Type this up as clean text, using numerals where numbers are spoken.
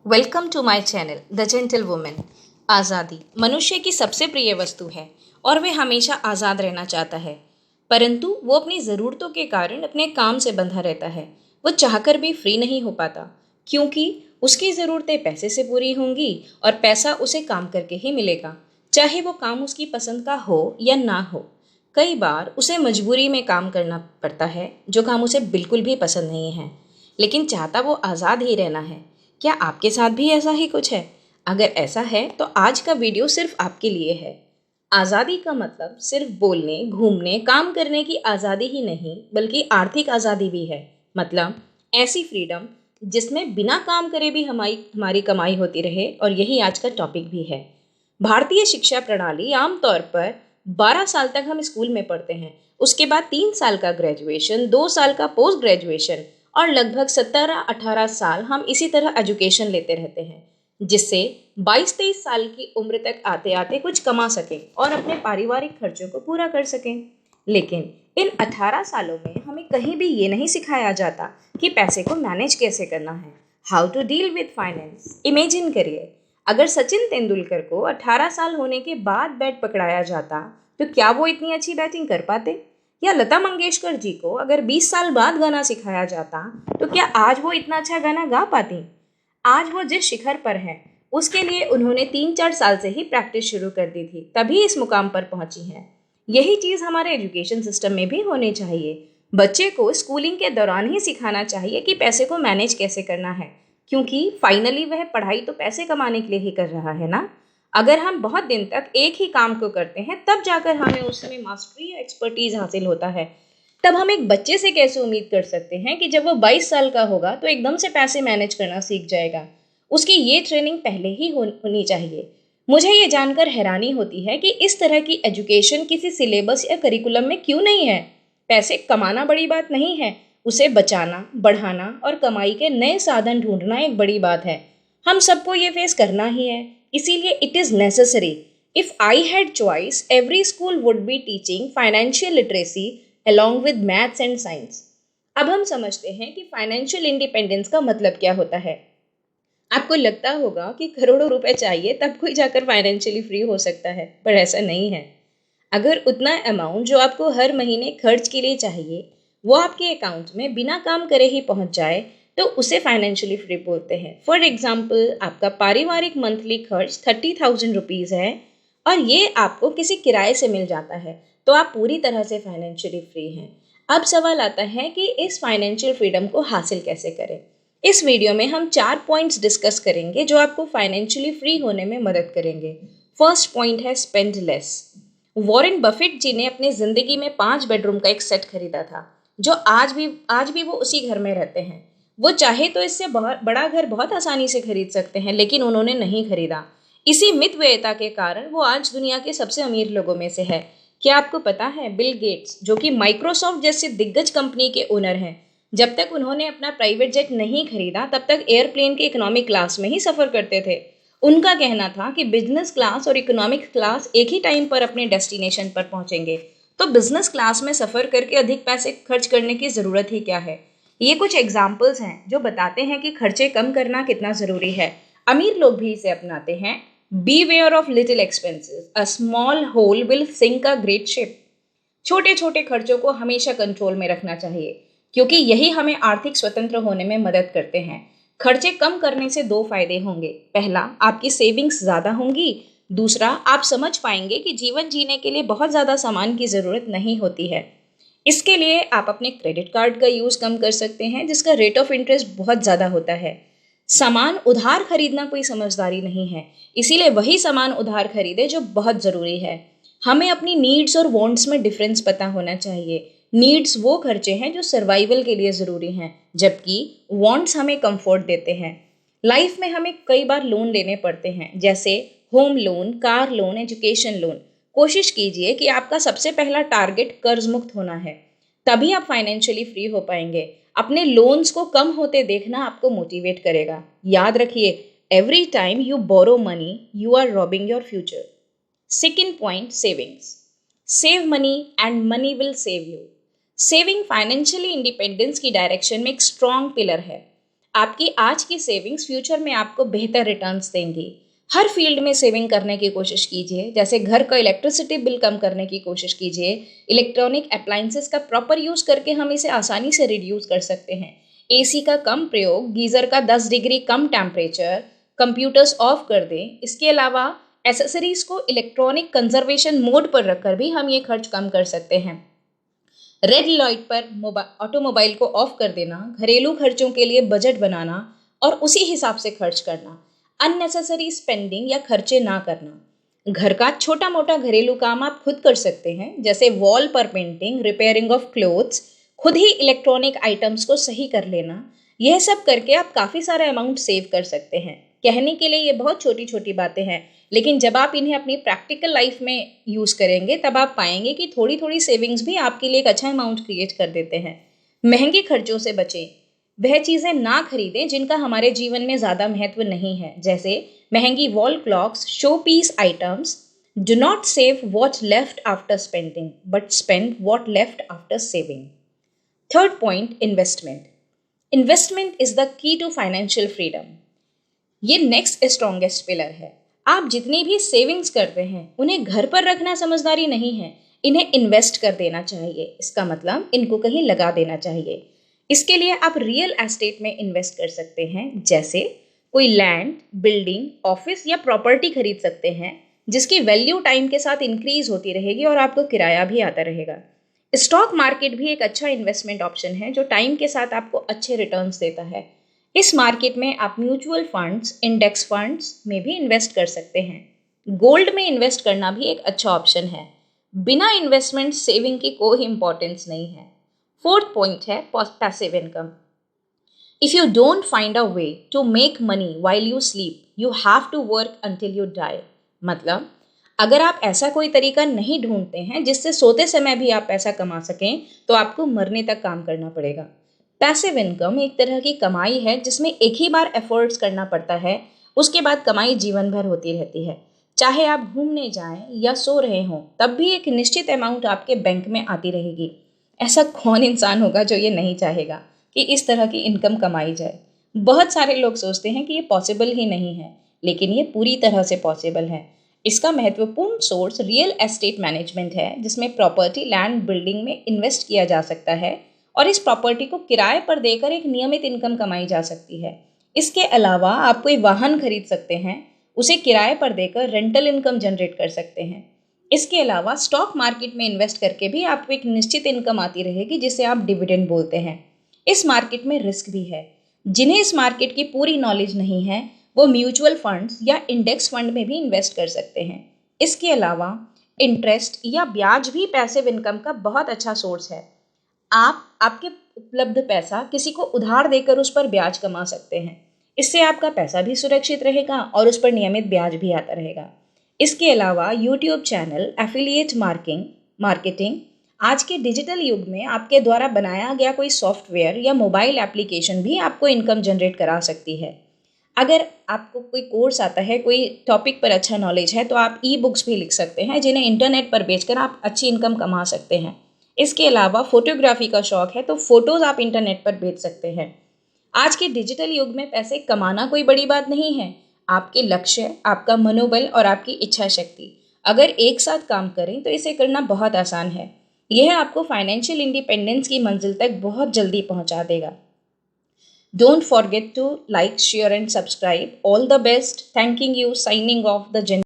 Welcome to my channel the gentle women. आज़ादी मनुष्य की सबसे प्रिय वस्तु है और वह हमेशा आज़ाद रहना चाहता है, परंतु वो अपनी ज़रूरतों के कारण अपने काम से बंधा रहता है। वो चाहकर भी फ्री नहीं हो पाता, क्योंकि उसकी ज़रूरतें पैसे से पूरी होंगी और पैसा उसे काम करके ही मिलेगा, चाहे वो काम उसकी पसंद का हो या ना हो। कई बार उसे मजबूरी में काम करना पड़ता है, जो काम उसे बिल्कुल भी पसंद नहीं है, लेकिन चाहता वो आज़ाद ही रहना है। क्या आपके साथ भी ऐसा ही कुछ है? अगर ऐसा है तो आज का वीडियो सिर्फ आपके लिए है। आज़ादी का मतलब सिर्फ बोलने, घूमने, काम करने की आज़ादी ही नहीं, बल्कि आर्थिक आज़ादी भी है। मतलब ऐसी फ्रीडम जिसमें बिना काम करे भी हमारी कमाई होती रहे, और यही आज का टॉपिक भी है। भारतीय शिक्षा प्रणाली आमतौर पर 12 साल तक हम स्कूल में पढ़ते हैं, उसके बाद 3 साल का ग्रेजुएशन, 2 साल का पोस्ट ग्रेजुएशन और लगभग 17-18 साल हम इसी तरह एजुकेशन लेते रहते हैं, जिससे 22-23 साल की उम्र तक आते आते कुछ कमा सकें और अपने पारिवारिक खर्चों को पूरा कर सकें। लेकिन इन 18 सालों में हमें कहीं भी ये नहीं सिखाया जाता कि पैसे को मैनेज कैसे करना है, how to deal with finance. Imagine करिए, अगर सचिन तेंदुलकर को 18 साल होने के बाद बैट पकड़ाया जाता तो क्या वो इतनी अच्छी बैटिंग कर पाते? या लता मंगेशकर जी को अगर 20 साल बाद गाना सिखाया जाता तो क्या आज वो इतना अच्छा गाना गा पाती? आज वो जिस शिखर पर है उसके लिए उन्होंने 3-4 साल से ही प्रैक्टिस शुरू कर दी थी, तभी इस मुकाम पर पहुंची हैं। यही चीज़ हमारे एजुकेशन सिस्टम में भी होनी चाहिए। बच्चे को स्कूलिंग के दौरान ही सिखाना चाहिए कि पैसे को मैनेज कैसे करना है, क्योंकि फाइनली वह पढ़ाई तो पैसे कमाने के लिए ही कर रहा है ना। अगर हम बहुत दिन तक एक ही काम को करते हैं, तब जाकर हमें उसमें मास्टरी या एक्सपर्टीज हासिल होता है। तब हम एक बच्चे से कैसे उम्मीद कर सकते हैं कि जब वो 22 साल का होगा तो एकदम से पैसे मैनेज करना सीख जाएगा? उसकी ये ट्रेनिंग पहले ही होनी चाहिए। मुझे ये जानकर हैरानी होती है कि इस तरह की एजुकेशन किसी सिलेबस या करिकुलम में क्यों नहीं है। पैसे कमाना बड़ी बात नहीं है, उसे बचाना, बढ़ाना और कमाई के नए साधन ढूंढना एक बड़ी बात है। हम सबको ये फेस करना ही है, इसीलिए it is necessary. If I had choice, every school would be teaching financial literacy along with maths and science. अब हम समझते हैं कि फाइनेंशियल इंडिपेंडेंस का मतलब क्या होता है। आपको लगता होगा कि करोड़ों रुपए चाहिए तब कोई जाकर फाइनेंशियली फ्री हो सकता है, पर ऐसा नहीं है। अगर उतना अमाउंट जो आपको हर महीने खर्च के लिए चाहिए वो आपके अकाउंट में बिना काम करे ही पहुंच जाए, तो उसे फाइनेंशियली फ्री बोलते हैं। फॉर एग्जाम्पल, आपका पारिवारिक मंथली खर्च 30,000 रुपीज़ है और ये आपको किसी किराए से मिल जाता है, तो आप पूरी तरह से फाइनेंशियली फ्री हैं। अब सवाल आता है कि इस फाइनेंशियल फ्रीडम को हासिल कैसे करें। इस वीडियो में हम 4 पॉइंट्स डिस्कस करेंगे जो आपको फाइनेंशियली फ्री होने में मदद करेंगे। फर्स्ट पॉइंट है स्पेंड लेस। वॉरेन बफेट जी ने अपनी ज़िंदगी में 5 बेडरूम का एक सेट खरीदा था, जो आज भी वो उसी घर में रहते हैं। वो चाहे तो इससे बहुत बड़ा घर बहुत आसानी से खरीद सकते हैं, लेकिन उन्होंने नहीं खरीदा। इसी मितव्ययिता के कारण वो आज दुनिया के सबसे अमीर लोगों में से है। क्या आपको पता है, बिल गेट्स, जो कि माइक्रोसॉफ्ट जैसे दिग्गज कंपनी के ओनर हैं, जब तक उन्होंने अपना प्राइवेट जेट नहीं खरीदा तब तक एयरप्लेन के इकोनॉमिक क्लास में ही सफ़र करते थे। उनका कहना था कि बिजनेस क्लास और इकोनॉमिक क्लास एक ही टाइम पर अपने डेस्टिनेशन पर पहुंचेंगे, तो बिजनेस क्लास में सफ़र करके अधिक पैसे खर्च करने की ज़रूरत ही क्या है। ये कुछ एग्जाम्पल्स हैं जो बताते हैं कि खर्चे कम करना कितना ज़रूरी है। अमीर लोग भी इसे अपनाते हैं। Beware of little expenses. A small hole will sink a great ship. छोटे छोटे खर्चों को हमेशा कंट्रोल में रखना चाहिए, क्योंकि यही हमें आर्थिक स्वतंत्र होने में मदद करते हैं। खर्चे कम करने से 2 फायदे होंगे। पहला, आपकी सेविंग्स ज़्यादा होंगी। दूसरा, आप समझ पाएंगे कि जीवन जीने के लिए बहुत ज़्यादा सामान की ज़रूरत नहीं होती है। इसके लिए आप अपने क्रेडिट कार्ड का यूज़ कम कर सकते हैं, जिसका रेट ऑफ इंटरेस्ट बहुत ज़्यादा होता है। सामान उधार खरीदना कोई समझदारी नहीं है, इसीलिए वही सामान उधार खरीदे जो बहुत ज़रूरी है। हमें अपनी नीड्स और वांट्स में डिफरेंस पता होना चाहिए। नीड्स वो खर्चे हैं जो सर्वाइवल के लिए ज़रूरी हैं, जबकि वांट्स हमें कंफर्ट देते हैं। लाइफ में हमें कई बार लोन लेने पड़ते हैं, जैसे home loan, car loan, education loan. कोशिश कीजिए कि आपका सबसे पहला टारगेट कर्ज मुक्त होना है, तभी आप फाइनेंशियली फ्री हो पाएंगे। अपने लोन्स को कम होते देखना आपको मोटिवेट करेगा। याद रखिए, every time you borrow money you are robbing your future. Second point, savings. Save money and money will save you. Saving financially independence की डायरेक्शन में एक स्ट्रॉन्ग पिलर है। आपकी आज की सेविंग्स फ्यूचर में आपको बेहतर रिटर्न्स देंगी। हर फील्ड में सेविंग करने की कोशिश कीजिए, जैसे घर का इलेक्ट्रिसिटी बिल कम करने की कोशिश कीजिए। इलेक्ट्रॉनिक अप्लायंसेस का प्रॉपर यूज करके हम इसे आसानी से रिड्यूस कर सकते हैं। एसी का कम प्रयोग, गीजर का 10 degree come temperature, computers of कर दें। इसके अलावा एसेसरीज को इलेक्ट्रॉनिक कंजर्वेशन मोड पर रखकर भी हम ये खर्च कम कर सकते हैं। रेड लाइट पर ऑटोमोबाइल को ऑफ कर देना, घरेलू खर्चों के लिए बजट बनाना और उसी हिसाब से खर्च करना, अननेसेसरी स्पेंडिंग या खर्चे ना करना। घर का छोटा मोटा घरेलू काम आप खुद कर सकते हैं, जैसे वॉल पर पेंटिंग, रिपेयरिंग ऑफ क्लोथ्स, खुद ही इलेक्ट्रॉनिक आइटम्स को सही कर लेना। यह सब करके आप काफ़ी सारा अमाउंट सेव कर सकते हैं। कहने के लिए ये बहुत छोटी छोटी बातें हैं, लेकिन जब आप इन्हें अपनी प्रैक्टिकल लाइफ में यूज़ करेंगे तब आप पाएंगे कि थोड़ी थोड़ी सेविंग्स भी आपके लिए एक अच्छा अमाउंट क्रिएट कर देते हैं। महंगे खर्चों से बचें। वह चीज़ें ना खरीदें जिनका हमारे जीवन में ज़्यादा महत्व नहीं है, जैसे महंगी wall clocks, show piece items. Do not save what left after spending, but spend what left after saving. Third point, investment. Investment is the key to financial freedom. ये नेक्स्ट स्ट्रॉन्गेस्ट पिलर है। आप जितनी भी savings करते हैं उन्हें घर पर रखना समझदारी नहीं है, इन्हें इन्वेस्ट कर देना चाहिए। इसका मतलब इनको कहीं लगा देना चाहिए। इसके लिए आप रियल एस्टेट में इन्वेस्ट कर सकते हैं, जैसे कोई लैंड, बिल्डिंग, ऑफिस या प्रॉपर्टी खरीद सकते हैं जिसकी वैल्यू टाइम के साथ इंक्रीज होती रहेगी और आपको किराया भी आता रहेगा। स्टॉक मार्केट भी एक अच्छा इन्वेस्टमेंट ऑप्शन है जो टाइम के साथ आपको अच्छे रिटर्न्स देता है। इस मार्केट में आप म्यूचुअल फंड्स, इंडेक्स फंड्स में भी इन्वेस्ट कर सकते हैं। गोल्ड में इन्वेस्ट करना भी एक अच्छा ऑप्शन है। बिना इन्वेस्टमेंट सेविंग की कोई इंपॉर्टेंस नहीं है। फोर्थ पॉइंट है passive income. If you don't find a way to make money while you sleep, you have to work until you die. मतलब अगर आप ऐसा कोई तरीका नहीं ढूंढते हैं जिससे सोते समय भी आप पैसा कमा सकें, तो आपको मरने तक काम करना पड़ेगा। पैसिव इनकम एक तरह की कमाई है जिसमें एक ही बार एफर्ट्स करना पड़ता है, उसके बाद कमाई जीवन भर होती रहती है। चाहे आप घूमने जाएं या सो रहे हों, तब भी एक निश्चित अमाउंट आपके बैंक में आती रहेगी। ऐसा कौन इंसान होगा जो ये नहीं चाहेगा कि इस तरह की इनकम कमाई जाए। बहुत सारे लोग सोचते हैं कि ये पॉसिबल ही नहीं है, लेकिन ये पूरी तरह से पॉसिबल है। इसका महत्वपूर्ण सोर्स रियल एस्टेट मैनेजमेंट है, जिसमें प्रॉपर्टी, लैंड, बिल्डिंग में इन्वेस्ट किया जा सकता है और इस प्रॉपर्टी को किराए पर देकर एक नियमित इनकम कमाई जा सकती है। इसके अलावा आप कोई वाहन खरीद सकते हैं, उसे किराए पर देकर रेंटल इनकम जनरेट कर सकते हैं। इसके अलावा स्टॉक मार्केट में इन्वेस्ट करके भी आपको एक निश्चित इनकम आती रहेगी जिसे आप डिविडेंड बोलते हैं। इस मार्केट में रिस्क भी है। जिन्हें इस मार्केट की पूरी नॉलेज नहीं है वो म्यूचुअल फंड्स या इंडेक्स फंड में भी इन्वेस्ट कर सकते हैं। इसके अलावा इंटरेस्ट या ब्याज भी पैसिव इनकम का बहुत अच्छा सोर्स है। आप आपके उपलब्ध पैसा किसी को उधार देकर उस पर ब्याज कमा सकते हैं। इससे आपका पैसा भी सुरक्षित रहेगा और उस पर नियमित ब्याज भी आता रहेगा। इसके अलावा यूट्यूब चैनल, एफिलिएट मार्केटिंग, आज के डिजिटल युग में आपके द्वारा बनाया गया कोई सॉफ्टवेयर या मोबाइल एप्लीकेशन भी आपको इनकम जनरेट करा सकती है। अगर आपको कोई कोर्स आता है, कोई टॉपिक पर अच्छा नॉलेज है, तो आप ई बुक्स भी लिख सकते हैं जिन्हें इंटरनेट पर बेचकर आप अच्छी इनकम कमा सकते हैं। इसके अलावा फोटोग्राफी का शौक है तो फोटोज आप इंटरनेट पर बेच सकते हैं। आज के डिजिटल युग में पैसे कमाना कोई बड़ी बात नहीं है। आपके लक्ष्य, आपका मनोबल और आपकी इच्छा शक्ति अगर एक साथ काम करें तो इसे करना बहुत आसान है। यह आपको फाइनेंशियल इंडिपेंडेंस की मंजिल तक बहुत जल्दी पहुंचा देगा। Don't forget to like, share and subscribe. All the best. Thanking you. Signing off the